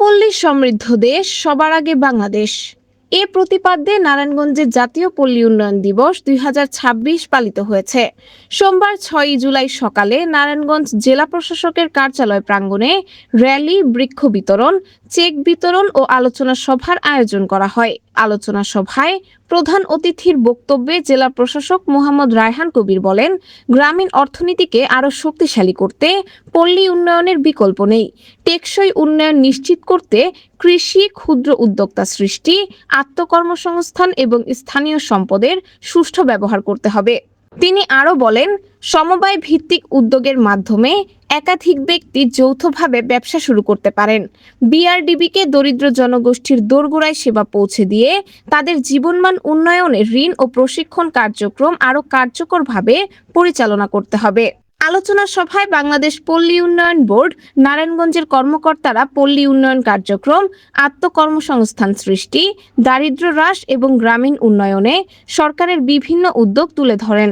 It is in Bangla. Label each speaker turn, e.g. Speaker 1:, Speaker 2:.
Speaker 1: পল্লী সমৃদ্ধ দেশ, সবার আগে বাংলাদেশ। এ প্রতিপাদ্যে নারায়ণগঞ্জে জাতীয় পল্লী উন্নয়ন দিবস 2026 পালিত হয়েছে। সোমবার 6 জুলাই সকালে নারায়ণগঞ্জ জেলা প্রশাসকের কার্যালয় প্রাঙ্গণে র্যালি, বৃক্ষ বিতরণ, চেক বিতরণ ও আলোচনা সভার আয়োজন করা হয়। আলোচনা সভায় প্রধান অতিথির বক্তব্যে জেলা প্রশাসক মোহাম্মদ রায়হান কবির বলেন, গ্রামীণ অর্থনীতিকে আরও শক্তিশালী করতে পল্লী উন্নয়নের বিকল্প নেই। টেকসই উন্নয়ন নিশ্চিত করতে কৃষি, ক্ষুদ্র উদ্যোক্তা সৃষ্টি, আত্মকর্মসংস্থান এবং স্থানীয় সম্পদের সুষ্ঠু ব্যবহার করতে হবে। তিনি আরও বলেন, সমবায় ভিত্তিক উদ্যোগের মাধ্যমে একাধিক ব্যক্তি যৌথভাবে ব্যবসা শুরু করতে পারেন। বিআরডিবিকে দরিদ্র জনগোষ্ঠীর দোরগোড়ায় সেবা পৌঁছে দিয়ে তাদের জীবনমান উন্নয়নে ঋণ ও প্রশিক্ষণ কার্যক্রম আরও কার্যকরভাবে পরিচালনা করতে হবে। আলোচনা সভায় বাংলাদেশ পল্লী উন্নয়ন বোর্ড, নারায়ণগঞ্জের কর্মকর্তারা পল্লী উন্নয়ন কার্যক্রম, আত্মকর্মসংস্থান সৃষ্টি, দারিদ্র্য হ্রাস এবং গ্রামীণ উন্নয়নে সরকারের বিভিন্ন উদ্যোগ তুলে ধরেন।